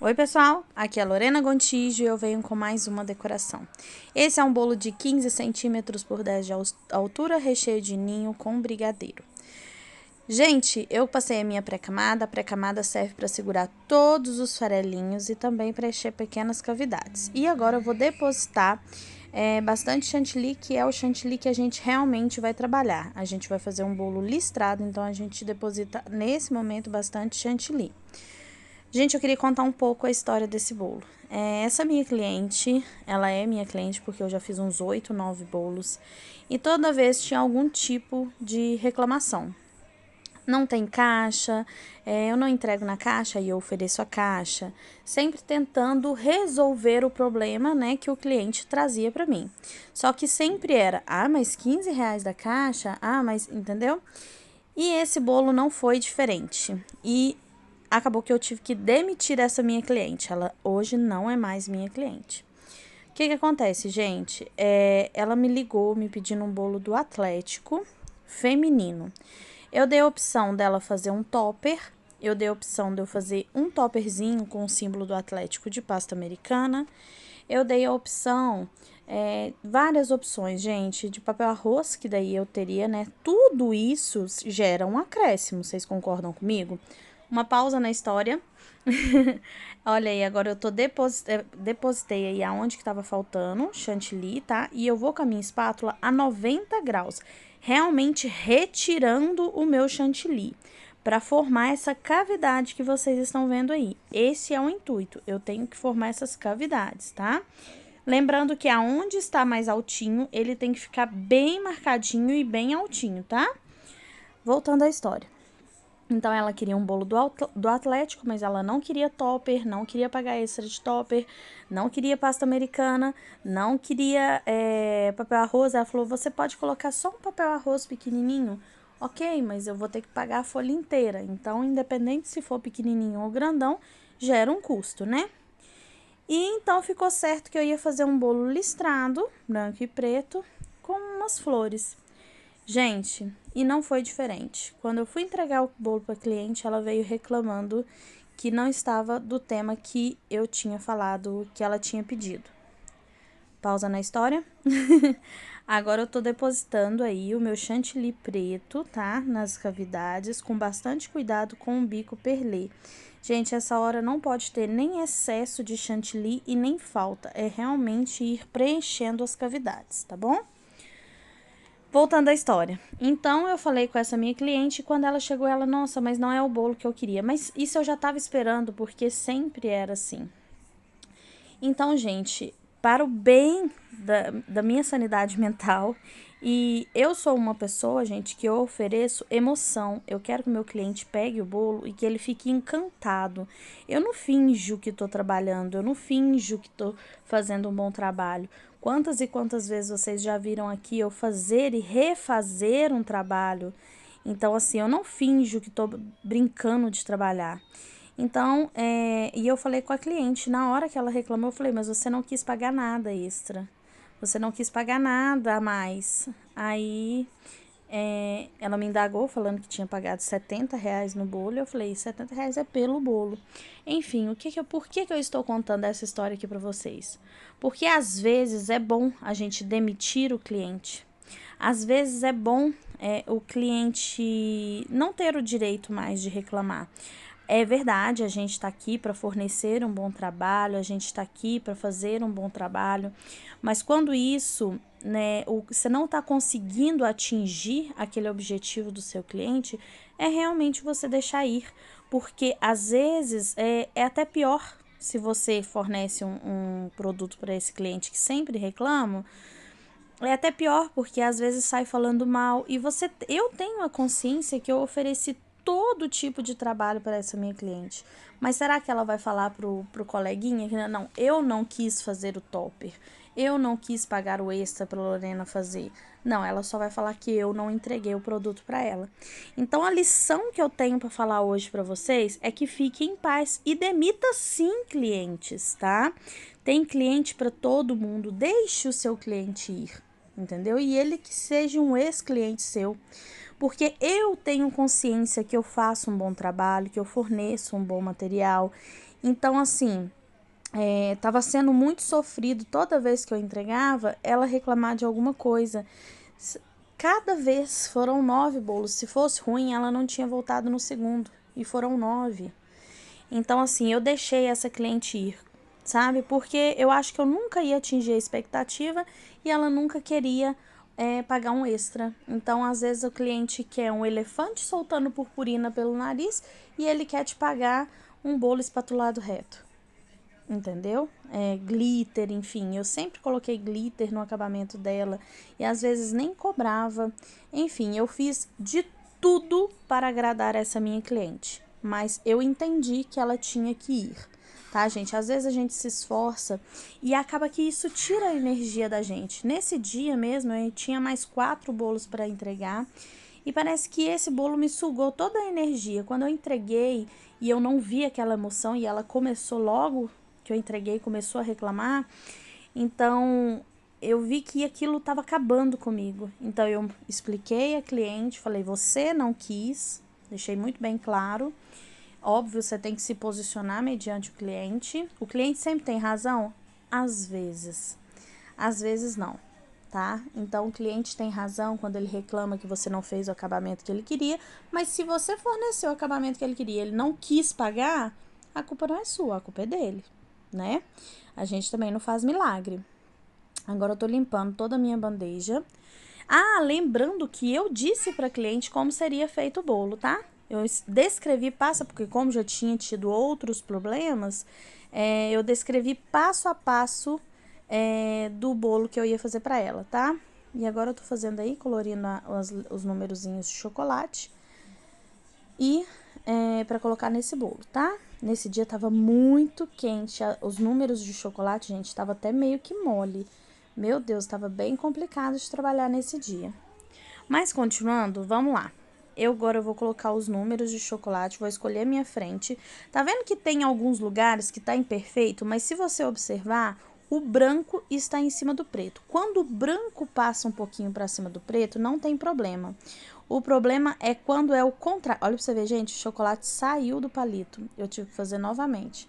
Oi pessoal, aqui é a Lorena Gontijo e eu venho com mais uma decoração. Esse é um bolo de 15 centímetros por 10 de altura, recheio de ninho com brigadeiro. Gente, eu passei a minha pré-camada. A pré-camada serve para segurar todos os farelinhos e também para encher pequenas cavidades. E agora eu vou depositar bastante chantilly, que é o chantilly que a gente realmente vai trabalhar. A gente vai fazer um bolo listrado, então a gente deposita nesse momento bastante chantilly. Gente, eu queria contar um pouco a história desse bolo. Essa minha cliente, ela é minha cliente porque eu já fiz uns 8, 9 bolos. E toda vez tinha algum tipo de reclamação. Não tem caixa, eu não entrego na caixa e eu ofereço a caixa. Sempre tentando resolver o problema, né, que o cliente trazia para mim. Só que sempre era, mas 15 reais da caixa? Mas, entendeu? E esse bolo não foi diferente. E acabou que eu tive que demitir essa minha cliente. Ela hoje não é mais minha cliente. O que acontece, gente? Ela me ligou me pedindo um bolo do Atlético feminino. Eu dei a opção dela fazer um topper. Eu dei a opção de eu fazer um topperzinho com o símbolo do Atlético de pasta americana. Eu dei a opção, várias opções, gente, de papel arroz, que daí eu teria, né? Tudo isso gera um acréscimo, vocês concordam comigo? Uma pausa na história. Olha aí, agora eu depositei aí aonde que tava faltando chantilly, tá? E eu vou com a minha espátula a 90 graus, realmente retirando o meu chantilly para formar essa cavidade que vocês estão vendo aí. Esse é o intuito, eu tenho que formar essas cavidades, tá? Lembrando que aonde está mais altinho, ele tem que ficar bem marcadinho e bem altinho, tá? Voltando à história. Então, ela queria um bolo do Atlético, mas ela não queria topper, não queria pagar extra de topper, não queria pasta americana, não queria papel arroz. Ela falou, você pode colocar só um papel arroz pequenininho? Ok, mas eu vou ter que pagar a folha inteira. Então, independente se for pequenininho ou grandão, gera um custo, né? E então, ficou certo que eu ia fazer um bolo listrado, branco e preto, com umas flores. Gente, e não foi diferente. Quando eu fui entregar o bolo para a cliente, ela veio reclamando que não estava do tema que eu tinha falado, que ela tinha pedido. Pausa na história. Agora eu tô depositando aí o meu chantilly preto, tá? Nas cavidades, com bastante cuidado com o bico perlê. Gente, essa hora não pode ter nem excesso de chantilly e nem falta. É realmente ir preenchendo as cavidades, tá bom? Voltando à história. Então, eu falei com essa minha cliente e quando ela chegou, ela, nossa, mas não é o bolo que eu queria. Mas isso eu já tava esperando, porque sempre era assim. Então, gente, para o bem da minha sanidade mental, e eu sou uma pessoa, gente, que eu ofereço emoção. Eu quero que o meu cliente pegue o bolo e que ele fique encantado. Eu não finjo que tô trabalhando, eu não finjo que tô fazendo um bom trabalho. Quantas e quantas vezes vocês já viram aqui eu fazer e refazer um trabalho? Então, assim, eu não finjo que tô brincando de trabalhar. Então, e eu falei com a cliente, na hora que ela reclamou, eu falei, mas você não quis pagar nada extra. Você não quis pagar nada a mais. Aí, ela me indagou, falando que tinha pagado 70 reais no bolo. Eu falei, 70 reais é pelo bolo. Enfim, por que eu estou contando essa história aqui para vocês? Porque às vezes é bom a gente demitir o cliente. Às vezes é bom o cliente não ter o direito mais de reclamar. É verdade, a gente está aqui para fornecer um bom trabalho, a gente está aqui para fazer um bom trabalho, mas quando isso, né, você não está conseguindo atingir aquele objetivo do seu cliente, é realmente você deixar ir, porque às vezes é até pior se você fornece um produto para esse cliente que sempre reclama. É até pior, porque às vezes sai falando mal e eu tenho a consciência que eu ofereci todo tipo de trabalho para essa minha cliente. Mas será que ela vai falar pro coleguinha que não, eu não quis fazer o topper, eu não quis pagar o extra para Lorena fazer? Não, ela só vai falar que eu não entreguei o produto para ela. Então a lição que eu tenho para falar hoje para vocês é que fiquem em paz e demita sim clientes, tá? Tem cliente para todo mundo, deixe o seu cliente ir, entendeu? E ele que seja um ex-cliente seu, porque eu tenho consciência que eu faço um bom trabalho, que eu forneço um bom material. Então, assim, tava sendo muito sofrido toda vez que eu entregava, ela reclamar de alguma coisa. Cada vez foram 9 bolos. Se fosse ruim, ela não tinha voltado no segundo. E foram 9. Então, assim, eu deixei essa cliente ir, sabe? Porque eu acho que eu nunca ia atingir a expectativa e ela nunca queria pagar um extra. Então, às vezes, o cliente quer um elefante soltando purpurina pelo nariz e ele quer te pagar um bolo espatulado reto. Entendeu? Glitter, enfim, eu sempre coloquei glitter no acabamento dela e às vezes nem cobrava. Enfim, eu fiz de tudo para agradar essa minha cliente, mas eu entendi que ela tinha que ir, tá, gente? Às vezes a gente se esforça e acaba que isso tira a energia da gente. Nesse dia mesmo, eu tinha mais 4 bolos para entregar e parece que esse bolo me sugou toda a energia. Quando eu entreguei e eu não vi aquela emoção e ela começou logo que eu entreguei, começou a reclamar, então eu vi que aquilo estava acabando comigo. Então eu expliquei à cliente, falei, você não quis, deixei muito bem claro. Óbvio, você tem que se posicionar mediante o cliente. O cliente sempre tem razão? Às vezes não, tá? Então o cliente tem razão quando ele reclama que você não fez o acabamento que ele queria, mas se você forneceu o acabamento que ele queria, ele não quis pagar, a culpa não é sua, a culpa é dele, né? A gente também não faz milagre. Agora eu tô limpando toda a minha bandeja. Ah, lembrando que eu disse para cliente como seria feito o bolo, tá? Eu descrevi porque como já tinha tido outros problemas, eu descrevi passo a passo do bolo que eu ia fazer para ela, tá? E agora eu tô fazendo aí, colorindo os numerozinhos de chocolate e para colocar nesse bolo, tá? Nesse dia tava muito quente, os números de chocolate, gente, tava até meio que mole. Meu Deus, tava bem complicado de trabalhar nesse dia. Mas continuando, vamos lá. Agora eu vou colocar os números de chocolate, vou escolher a minha frente. Tá vendo que tem alguns lugares que tá imperfeito, mas se você observar, o branco está em cima do preto. Quando o branco passa um pouquinho para cima do preto, não tem problema. O problema é quando é o contrário. Olha pra você ver, gente, o chocolate saiu do palito. Eu tive que fazer novamente.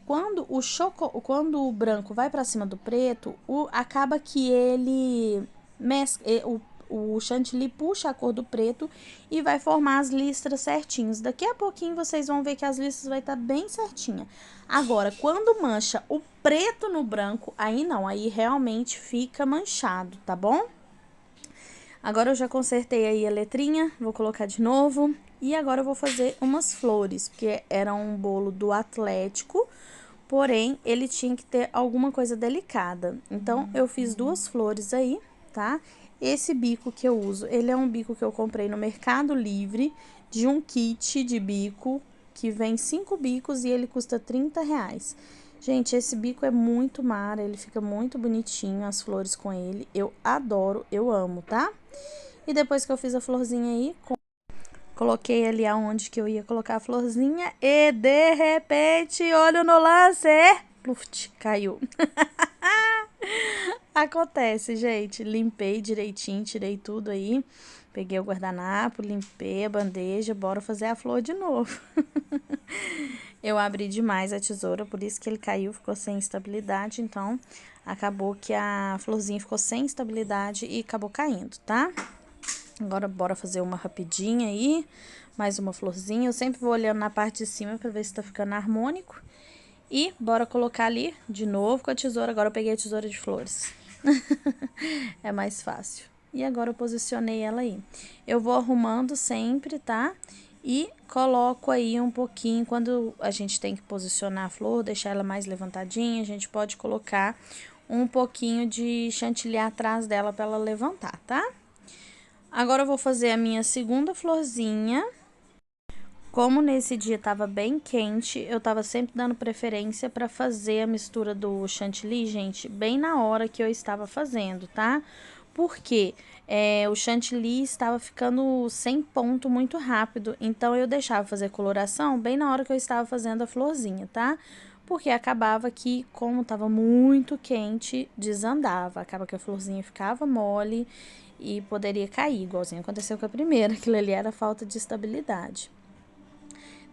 Quando o branco vai para cima do preto, acaba que ele o chantilly puxa a cor do preto e vai formar as listras certinhas. Daqui a pouquinho vocês vão ver que as listras vai estar bem certinha. Agora, quando mancha o preto no branco, aí não, aí realmente fica manchado, tá bom? Agora eu já consertei aí a letrinha, vou colocar de novo. E agora eu vou fazer umas flores, porque era um bolo do Atlético, porém ele tinha que ter alguma coisa delicada. Então eu fiz 2 flores aí, tá? Esse bico que eu uso, ele é um bico que eu comprei no Mercado Livre, de um kit de bico, que vem 5 bicos e ele custa R$ 30. Gente, esse bico é muito mara, ele fica muito bonitinho, as flores com ele. Eu adoro, eu amo, tá? E depois que eu fiz a florzinha aí, coloquei ali aonde que eu ia colocar a florzinha e de repente, olho no lance, pluft, caiu. Acontece, gente. Limpei direitinho, tirei tudo aí. Peguei o guardanapo, limpei a bandeja, bora fazer a flor de novo. Eu abri demais a tesoura, por isso que ele caiu, ficou sem estabilidade, então acabou que a florzinha ficou sem estabilidade e acabou caindo, tá? Agora bora fazer uma rapidinha aí, mais uma florzinha. Eu sempre vou olhando na parte de cima pra ver se tá ficando harmônico. E bora colocar ali de novo com a tesoura. Agora eu peguei a tesoura de flores. É mais fácil. E agora eu posicionei ela aí. Eu vou arrumando sempre, tá? E coloco aí um pouquinho, quando a gente tem que posicionar a flor, deixar ela mais levantadinha, a gente pode colocar um pouquinho de chantilly atrás dela pra ela levantar, tá? Agora eu vou fazer a minha segunda florzinha. Como nesse dia tava bem quente, eu tava sempre dando preferência para fazer a mistura do chantilly, gente, bem na hora que eu estava fazendo, tá? Porque o chantilly estava ficando sem ponto muito rápido, então eu deixava fazer coloração bem na hora que eu estava fazendo a florzinha, tá? Porque acabava que, como tava muito quente, desandava, acaba que a florzinha ficava mole e poderia cair, igualzinho aconteceu com a primeira. Aquilo ali era falta de estabilidade.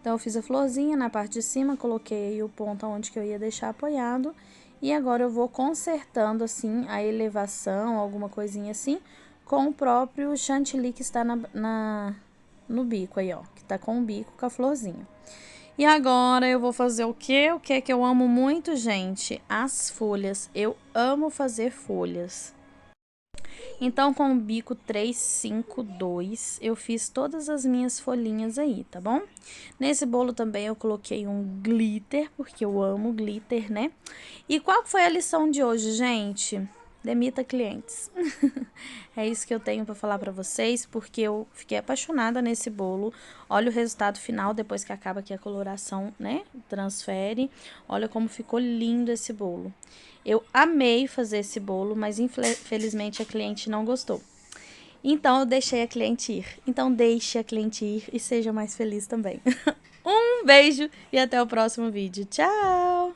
Então, eu fiz a florzinha na parte de cima, coloquei o ponto onde que eu ia deixar apoiado. E agora eu vou consertando, assim, a elevação, alguma coisinha assim, com o próprio chantilly que está no bico aí, ó. Que tá com o bico, com a florzinha. E agora eu vou fazer o quê? O que é que eu amo muito, gente? As folhas. Eu amo fazer folhas. Então, com o bico 352, eu fiz todas as minhas folhinhas aí, tá bom? Nesse bolo também eu coloquei um glitter, porque eu amo glitter, né? E qual foi a lição de hoje, gente? Demita clientes. É isso que eu tenho pra falar pra vocês, porque eu fiquei apaixonada nesse bolo. Olha o resultado final, depois que acaba aqui a coloração, né? Transfere. Olha como ficou lindo esse bolo. Eu amei fazer esse bolo, mas infelizmente a cliente não gostou. Então, eu deixei a cliente ir. Então, deixe a cliente ir e seja mais feliz também. Um beijo e até o próximo vídeo. Tchau!